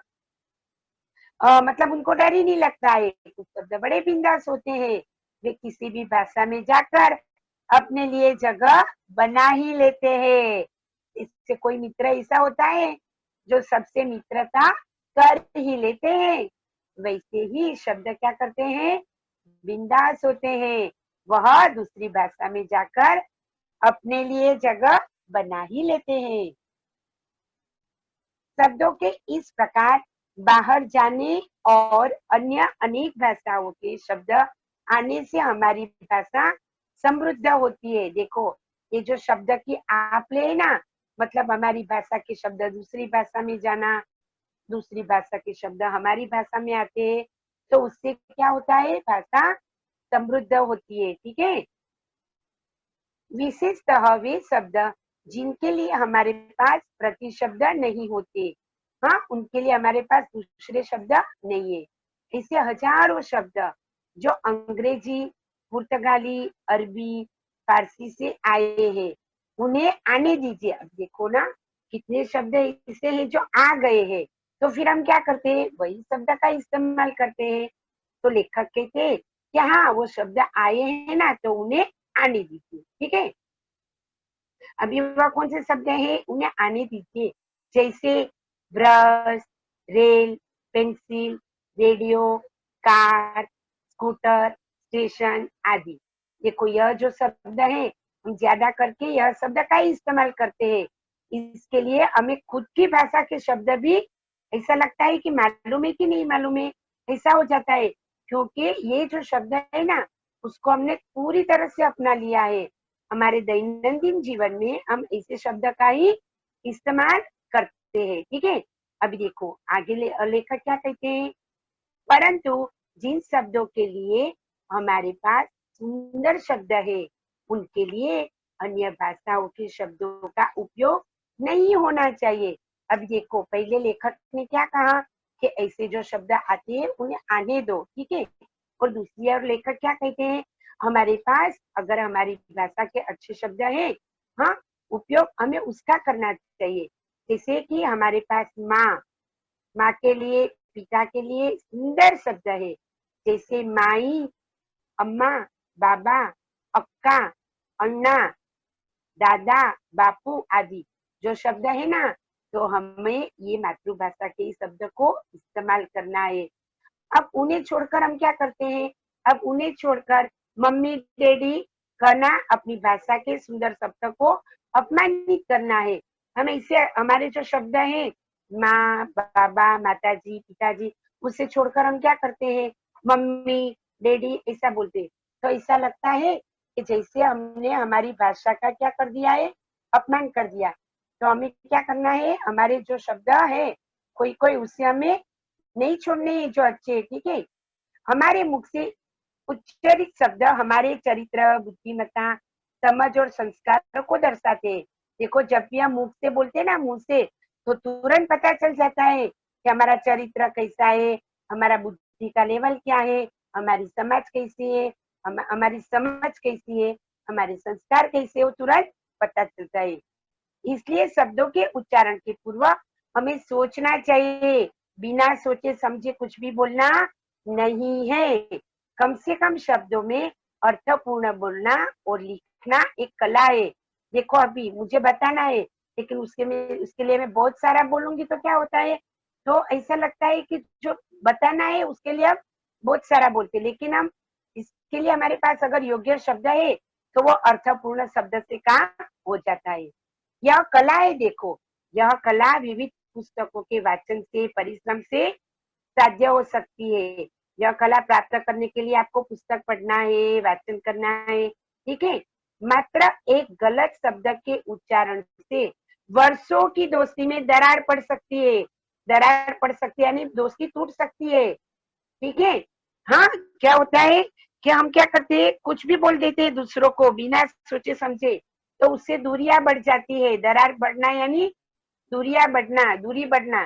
मतलब उनको डर ही नहीं लगता है। कुछ शब्द बड़े बिंदास होते हैं, वे किसी भी भाषा में जाकर अपने लिए जगह बना ही लेते हैं। इससे कोई मित्र ऐसा होता है जो सबसे मित्रता कर ही लेते हैं, वैसे ही शब्द क्या करते हैं, बिंदास होते हैं। वह दूसरी भाषा में जाकर अपने लिए जगह बना ही लेते हैं। शब्दों के इस प्रकार बाहर जाने और अन्य अनेक भाषाओं के शब्द आने से हमारी भाषा समृद्ध होती है। देखो, ये जो शब्द की आप ले ना, मतलब हमारी भाषा के शब्द दूसरी भाषा में जाना, दूसरी भाषा के शब्द हमारी भाषा में आते हैं, तो उससे क्या होता है, भाषा समृद्ध होती है। ठीक है, विशेषतः वे शब्द जिनके लिए हमारे पास प्रतिशब्द नहीं होते, हाँ, उनके लिए हमारे पास दूसरे शब्द नहीं है। ऐसे हजारों शब्द जो अंग्रेजी, पुर्तगाली, अरबी, फारसी से आए हैं, उन्हें आने दीजिए। अब देखो ना, कितने शब्द ऐसे हैं जो आ गए हैं, तो फिर हम क्या करते हैं, वही शब्द का इस्तेमाल करते हैं। तो लेखक कहते हैं कि हाँ, वो शब्द आए हैं ना, तो उन्हें आने दीजिए। ठीक है, अभी वह कौन से शब्द हैं, उन्हें आने दीजिए। जैसे brush, rail, pencil, radio, car, scooter, station आदि। देखो, यह जो शब्द है, हम ज्यादा करके यह शब्द का ही इस्तेमाल करते हैं। इसके लिए हमें खुद की भाषा के शब्द भी ऐसा लगता है कि मालूम है कि नहीं मालूम है, ऐसा हो जाता है, क्योंकि ये जो शब्द है ना, उसको हमने पूरी तरह से अपना लिया है। हमारे दैनंदिन जीवन में हम ऐसे शब्द का ही इस्तेमाल करते हैं। ठीक है, अभी देखो आगे लेखक क्या कहते हैं, परंतु जिन शब्दों के लिए हमारे पास सुंदर शब्द है, उनके लिए अन्य भाषाओं के शब्दों का उपयोग नहीं होना चाहिए। अभी देखो, पहले लेखक ने क्या कहा कि ऐसे जो शब्द आते हैं उन्हें आने दो। ठीक है, और दूसरी ओर लेखक क्या कहते हैं, हमारे पास अगर हमारी भाषा के अच्छे शब्द हैं, हाँ, उपयोग हमें उसका करना चाहिए। जैसे कि हमारे पास माँ, माँ के लिए, पिता के लिए सुंदर शब्द है, जैसे माई, अम्मा, बाबा, अक्का, अन्ना, दादा, बापू आदि जो शब्द है ना, तो हमें ये मातृभाषा के शब्द को इस्तेमाल करना है। अब उन्हें छोड़कर हम क्या करते हैं, अब उन्हें छोड़कर मम्मी डैडी कहना, अपनी भाषा के सुंदर शब्द को अपमानित करना है। हम इसे, हमारे जो शब्द हैं, माँ, बाबा, माताजी, पिताजी, उसे छोड़कर हम क्या करते हैं, मम्मी डैडी ऐसा बोलते हैं। तो ऐसा लगता है कि जैसे हमने हमारी भाषा का क्या कर दिया है, अपमान कर दिया। तो हमें क्या करना है, हमारे जो शब्द है कोई कोई उसे हमें नहीं छोड़ने हैं जो अच्छे। ठीक है, हमारे मुख से उच्चरित शब्द हमारे चरित्र, बुद्धिमत्ता, समझ और संस्कार को दर्शाते हैं। देखो, जब भी हम मुख से बोलते हैं ना, मुंह से, तो तुरंत पता चल जाता है कि हमारा चरित्र कैसा है, हमारा बुद्धि का लेवल क्या है, हमारी समझ कैसी है, हमारी समझ कैसी है, हमारे संस्कार कैसे हो, तुरंत पता चलता है। इसलिए शब्दों के उच्चारण के पूर्व हमें सोचना चाहिए। बिना सोचे समझे कुछ भी बोलना नहीं है। कम से कम शब्दों में अर्थपूर्ण बोलना और लिखना एक कला है। देखो, अभी मुझे बताना है, लेकिन उसके लिए मैं बहुत सारा बोलूंगी तो क्या होता है, तो ऐसा लगता है कि जो बताना है उसके लिए हम बहुत सारा बोलते, लेकिन हम इसके लिए हमारे पास अगर योग्य शब्द है तो वो अर्थपूर्ण शब्द से काम हो जाता है। यह कला है, देखो यह कला विविध पुस्तकों के वाचन से, परिश्रम से साध्य हो सकती है। यह कला प्राप्त करने के लिए आपको पुस्तक पढ़ना है, वाचन करना है, ठीक है। मात्र एक गलत शब्द के उच्चारण से वर्षों की दोस्ती में दरार पड़ सकती है। दरार पड़ सकती है यानी दोस्ती टूट सकती है, ठीक है। हाँ, क्या होता है कि हम क्या करते हैं, कुछ भी बोल देते हैं दूसरों को बिना सोचे समझे, तो उससे दूरियां बढ़ जाती है। दरार बढ़ना यानी दूरियां बढ़ना, दूरी बढ़ना।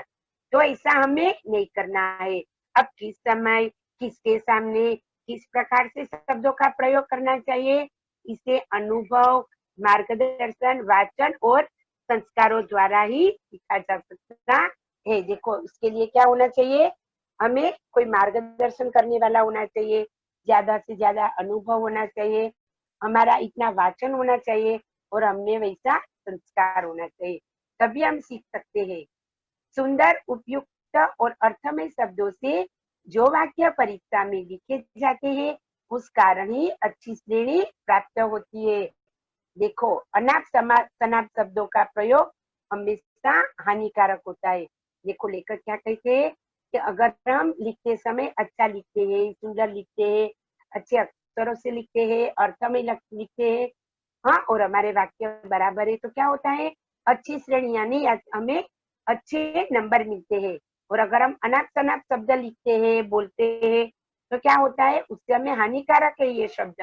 तो ऐसा हमें नहीं करना है। अब किस समय, किसके सामने, किस प्रकार से शब्दों का प्रयोग करना चाहिए, इसे अनुभव, मार्गदर्शन, वाचन और संस्कारों द्वारा ही सीखा जा सकता है। देखो उसके लिए क्या होना चाहिए, हमें कोई मार्गदर्शन करने वाला होना चाहिए, ज्यादा से ज्यादा अनुभव होना चाहिए, हमारा इतना वाचन होना चाहिए और हमें वैसा संस्कार होना चाहिए, तभी हम सीख सकते हैं। सुंदर, उपयुक्त और अर्थमय शब्दों से जो वाक्य परीक्षा में लिखे जाते हैं, उस कारण ही अच्छी श्रेणी प्राप्त होती है। देखो अनाप शनाप शब्दों का प्रयोग हमेशा हानिकारक होता है। देखो लेखक क्या कहते हैं कि अगर हम लिखते समय अच्छा लिखते हैं, सुंदर लिखते हैं, अच्छे अक्षरों से लिखते हैं, अर्थमय लिखते हैं, हाँ, और हमारे वाक्य बराबर है, तो क्या होता है, अच्छी श्रेणी यानी हमें अच्छे नंबर मिलते हैं। और अगर हम अनाप शनाप शब्द लिखते हैं, बोलते हैं, तो क्या होता है, उससे हमें हानिकारक है ये शब्द,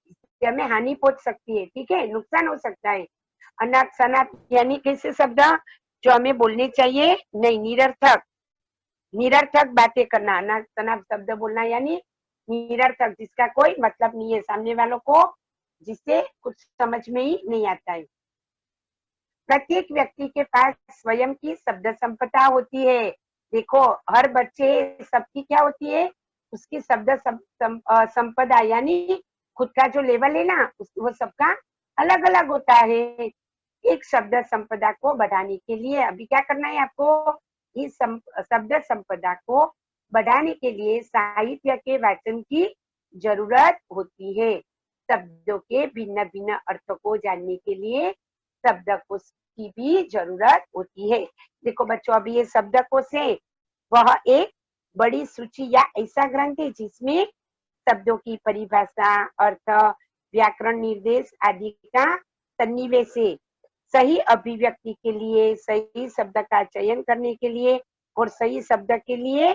इससे हमें हानि पहुंच सकती है, ठीक है, नुकसान हो सकता है। अनाप शनाप यानी कैसे शब्द जो हमें बोलने चाहिए नहीं, निरर्थक, निरर्थक बातें करना, अनाप शनाप शब्द बोलना यानी निरर्थक, जिसका कोई मतलब नहीं है सामने वालों को, जिससे कुछ समझ में ही नहीं आता है। प्रत्येक व्यक्ति के पास स्वयं की शब्द संपदा होती है। देखो हर बच्चे सबकी क्या होती है, उसकी शब्द संपदा यानी खुद का जो लेवल है ना, वो सबका अलग अलग होता है। एक शब्द संपदा को बढ़ाने के लिए अभी क्या करना है आपको, इस शब्द संपदा को बढ़ाने के लिए साहित्य के वाचन की जरूरत होती है। शब्दों के भिन्न भिन्न अर्थों को जानने के लिए शब्दकोश की भी जरूरत होती है। देखो बच्चों, अभी ये शब्दकोश है, वह एक बड़ी सूची या ऐसा ग्रंथ है जिसमें शब्दों की परिभाषा, अर्थ, व्याकरण, निर्देश आदि का सन्निवेश है। सही अभिव्यक्ति के लिए, सही शब्द का चयन करने के लिए और सही शब्द के लिए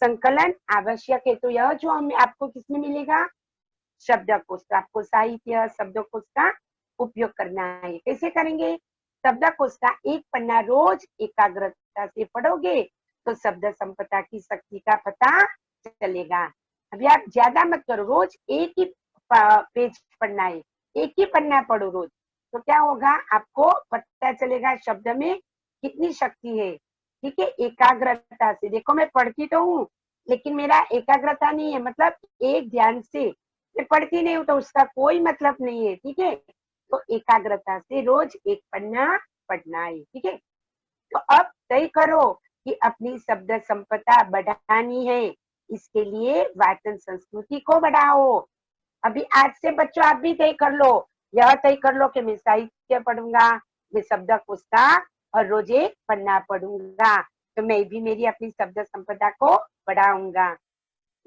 संकलन आवश्यक है। तो यह जो हमें आपको किसमें मिलेगा, शब्दकोश, आपको साहित्य शब्दकोश का उपयोग करना है। कैसे करेंगे, शब्दकोश का एक पन्ना रोज एकाग्रता से पढ़ोगे तो शब्द संपदा की शक्ति का पता चलेगा। अभी आप ज्यादा मत करो, रोज एक ही पेज पढ़ना है, एक ही पन्ना पढ़ो रोज, तो क्या होगा, आपको पता चलेगा शब्द में कितनी शक्ति है, ठीक है। एकाग्रता से, देखो मैं पढ़ती तो हूँ लेकिन मेरा एकाग्रता नहीं है, मतलब एक ध्यान से मैं पढ़ती नहीं हूँ तो उसका कोई मतलब नहीं है, ठीक है। तो एकाग्रता से रोज एक पन्ना पढ़ना है, ठीक है। तो अब तय करो कि अपनी शब्द संपदा बढ़ानी है, इसके लिए वाचन संस्कृति को बढ़ाओ। अभी आज से बच्चों आप भी तय कर लो, यह तय कर लो कि मैं साहित्य पढ़ूंगा, मैं शब्दकोश का और रोज एक पन्ना पढ़ूंगा, तो मैं भी मेरी अपनी शब्द संपदा को बढ़ाऊंगा।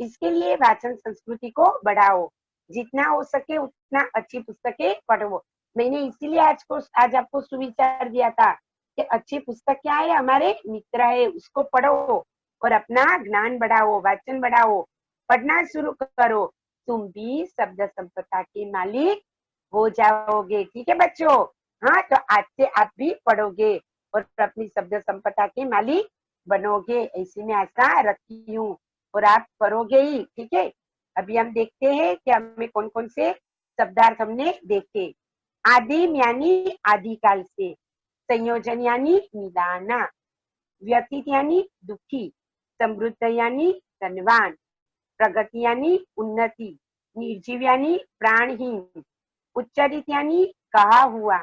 इसके लिए वाचन संस्कृति को बढ़ाओ, जितना हो सके उतना अच्छी पुस्तकें पढ़ो। मैंने इसीलिए आज आपको सुविचार दिया था कि अच्छी पुस्तक क्या है, हमारे मित्र है, उसको पढ़ो और अपना ज्ञान बढ़ाओ, वाचन बढ़ाओ, पढ़ना शुरू करो, तुम भी शब्द संपदा के मालिक हो जाओगे, ठीक है बच्चों। हाँ, तो आज से आप भी पढ़ोगे और अपनी शब्द संपदा के मालिक बनोगे, ऐसी मैं आशा रखती हूँ, और आप करोगे ही, ठीक है। अभी हम देखते हैं कि हमें कौन कौन से शब्दार्थ हमने देखे। आदिम यानी आदिकाल से, संयोजन यानी मिलाना, व्यतीत यानी दुखी, समृद्ध यानी धनवान, प्रगति यानी उन्नति, निर्जीव यानी प्राणहीन, उच्चरित यानी कहा हुआ,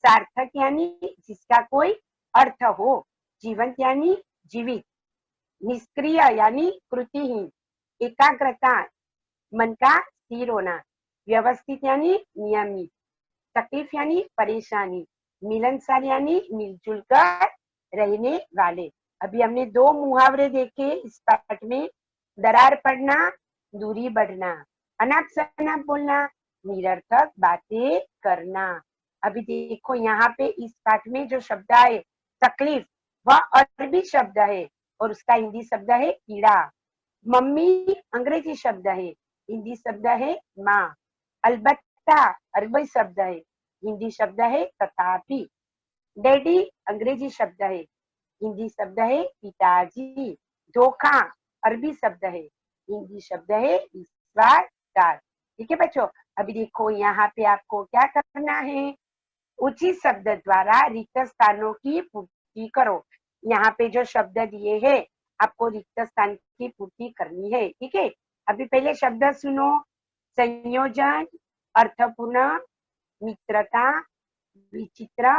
सार्थक यानी जिसका कोई अर्थ हो, जीवंत यानी जीवित, निष्क्रिय यानी कृतिहीन, एकाग्रता मन का स्थिर होना, व्यवस्थित यानी नियमित, तकलीफ यानी परेशानी, मिलनसार यानी मिलजुल कर रहने वाले। अभी हमने 2 मुहावरे देखे इस पाठ में। दरार पड़ना, दूरी बढ़ना, अनाप शनाप बोलना, निरर्थक बातें करना। अभी देखो यहाँ पे इस पाठ में जो शब्द है तकलीफ, वह अरबी शब्द है और उसका हिंदी शब्द है पीड़ा। मम्मी अंग्रेजी शब्द है, हिंदी शब्द है माँ। अलबत्ता अरबी शब्द है, हिंदी शब्द है तथापि। डैडी अंग्रेजी शब्द है, हिंदी शब्द है पिताजी। धोखा अरबी शब्द है, हिंदी शब्द है विश्वासघात। ठीक है बच्चों, अभी देखो यहाँ पे आपको क्या करना है, उचित शब्द द्वारा रिक्त स्थानों की पूर्ति करो। यहाँ पे जो शब्द दिए हैं आपको रिक्त स्थान की पूर्ति करनी है। ठीक है, अभी पहले शब्द सुनो। संयोजन, अर्थपूर्ण, मित्रता, विचित्र,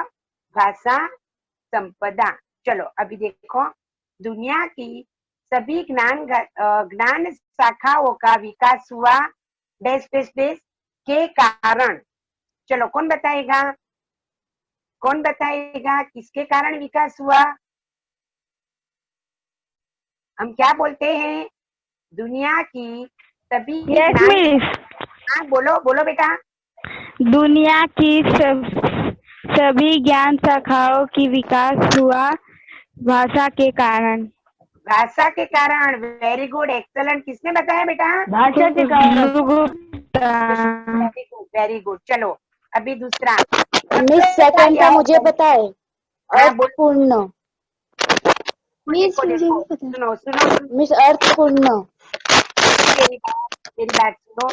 भाषा, संपदा। चलो अभी देखो, दुनिया की सभी ज्ञान शाखाओं का विकास हुआ डैश डैश डैश के कारण। चलो कौन बताएगा, कौन बताएगा किसके कारण विकास हुआ? हम क्या बोलते हैं, दुनिया की सभी यस मिस। हाँ बोलो बोलो बेटा। दुनिया की सभी ज्ञान शाखाओं की विकास हुआ भाषा के कारण। भाषा के कारण। Very good, excellent. किसने बताया बेटा? भाषा के कारण। Very good very good. चलो अभी दूसरा। मिस सेकंड का मुझे पता है, अर्थपूर्ण। मिस देखो मुझे देखो, भी पता है। सुनो सुनो मिस अर्थपूर्ण। मेरी बात सुनो।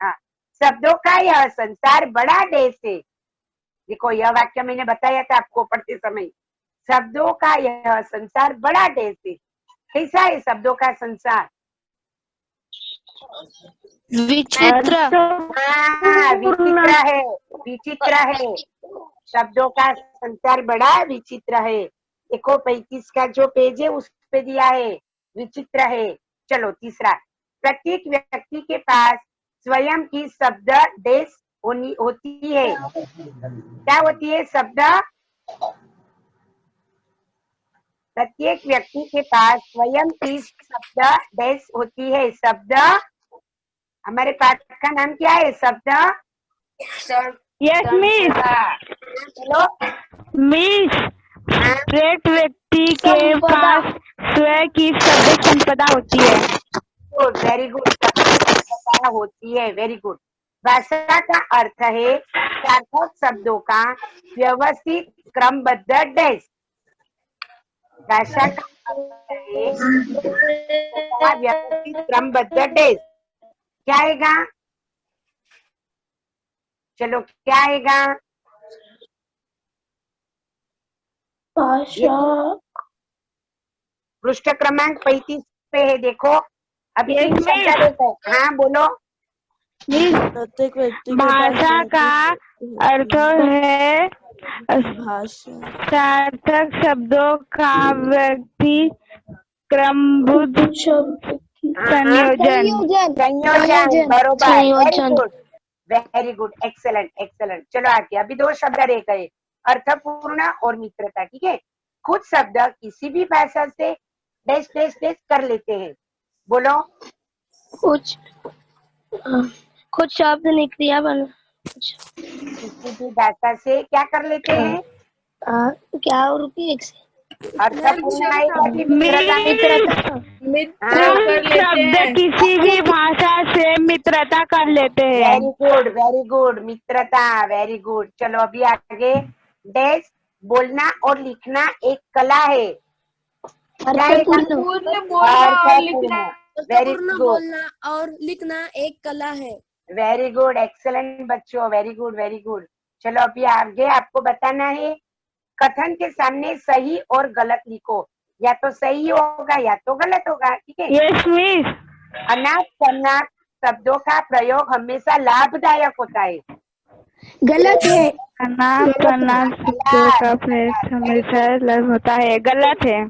हाँ, शब्दों का यह संसार बड़ा देश है। देखो यह वाक्य मैंने बताया था आपको पढ़ते समय। शब्दों का यह संसार बड़ा देश है। कैसा है शब्दों का संसार? विचित्र। हाँ, विचित्र है, विचित्र है। शब्दों का संसार बड़ा विचित्र है। देखो 35 का जो पेज है उस पे दिया है, विचित्र है। चलो तीसरा। प्रत्येक व्यक्ति के पास स्वयं की शब्द देश होती है। क्या होती है शब्द? प्रत्येक व्यक्ति के पास स्वयं की शब्द देश होती है। शब्द, हमारे पाठ का नाम क्या है? शब्द। Yes miss. चलो मिस, हाँ, प्रत्येक व्यक्ति के पास स्वयं की शब्द संपदा होती है। Good very good. संपदा होती है, वेरी गुड। भाषा का अर्थ है सार्थक शब्दों का व्यवस्थित क्रमबद्ध डेस्क। भाषा का अर्थ है शब्दों का व्यवस्थित क्रमबद्ध डेस्क। क्या आएगा? चलो क्या आएगा? पृष्ठ क्रमांक 35 पे है, देखो। अभी Yes, तीन शब्द miss. देते हैं। हाँ बोलो। प्रत्येक व्यक्ति के भाषा का अर्थ है भाषा हाँ, सार्थक शब्दों का व्यक्ति क्रमबद्ध संयोजन। संयोजन, बरोबर। Very good very good, excellent excellent. चलो आगे, अभी 2 शब्द रह गए, अर्थपूर्ण और मित्रता। ठीक है, कुछ शब्द किसी भी भाषा से डैश डैश डैश कर लेते हैं। बोलो। कुछ शब्द निक्रिया बन किसी भी भाषा से क्या कर लेते हैं? क्या रुकी अर्थपूर्ण आएगा कि मित्रता? हाँ, कुछ शब्द किसी भी भाषा से मित्रता कर लेते हैं। वेरी गुड, मित्रता, वेरी गुड। चलो अभी आगे। डैश, बोलना और लिखना एक कला है। अर्थपूर्ण वेरी गुड, बोलना और लिखना एक कला है। वेरी गुड, एक्सेलेंट बच्चों, वेरी गुड वेरी गुड। चलो अभी आगे आपको बताना है, कथन के सामने सही और गलत लिखो। या तो सही होगा या तो गलत होगा। ठीक है। Yes miss. अनाप शनाप शब्दों का प्रयोग हमेशा लाभदायक होता है। गलत है। अनाप शनाप शब्दों का प्रयोग हमेशा लाभ होता है। गलत है।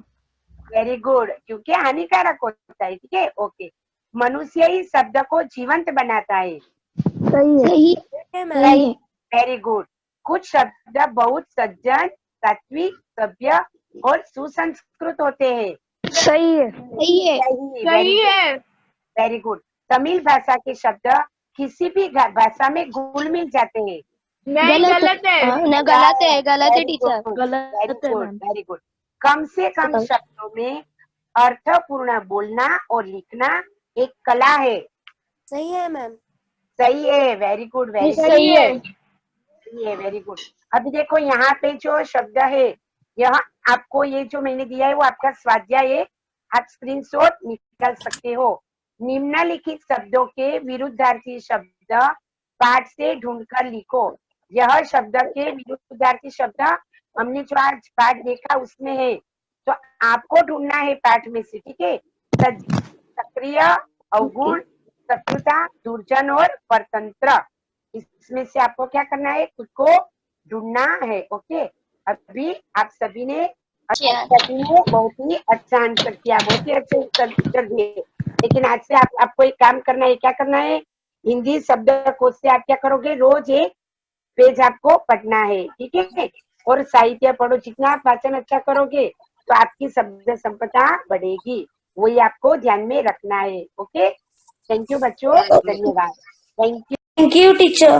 वेरी गुड, क्योंकि हानिकारक होता है। ठीक है, ओके। मनुष्य ही शब्द को जीवंत बनाता है। सही है। है मैम। Very good. कुछ शब्द बहुत सज्जन, सात्विक, सभ्य और सुसंस्कृत होते हैं। सही है। सही है। Very good. तमिल भाषा के शब्द किसी भी भाषा में घुल मिल जाते हैं। गलत है टीचर। गलत है मैम। Very good. कम से कम शब्दों में अर्थपूर्ण बोलना और लिखना एक कला है। सही है मैम। सही है। Very good, very good. सही है। सही है, वेरी गुड। अभी देखो यहाँ पे जो शब्द है, यहाँ आपको ये जो मैंने दिया है वो आपका स्वाध्याय है, आप स्क्रीनशॉट निकाल सकते हो। निम्नलिखित शब्दों के विरुद्धार्थी शब्द पाठ से ढूंढकर लिखो। यह शब्द के विरुद्धार्थी शब्द हमने जो आज पाठ देखा उसमें है, तो आपको ढूंढना है पाठ में से, ठीक है। सक्रिय, अवगुण, शत्रुता, दुर्जन और परतंत्र, इसमें से आपको क्या करना है, खुद को ढूंढना है। ओके, अभी आप सभी ने बहुत ही अच्छा आंसर किया, बहुत ही अच्छे उत्तर दिए। लेकिन आज से आपको एक काम करना है। क्या करना है? हिंदी शब्दकोश से आप क्या करोगे, रोज एक पेज आपको पढ़ना है, ठीक है। और साहित्य पढ़ो। जितना आप वाचन अच्छा करोगे तो आपकी शब्द संपदा बढ़ेगी, वही आपको ध्यान में रखना है। ओके, थैंक यू बच्चों, धन्यवाद। Thank you. Thank you teacher.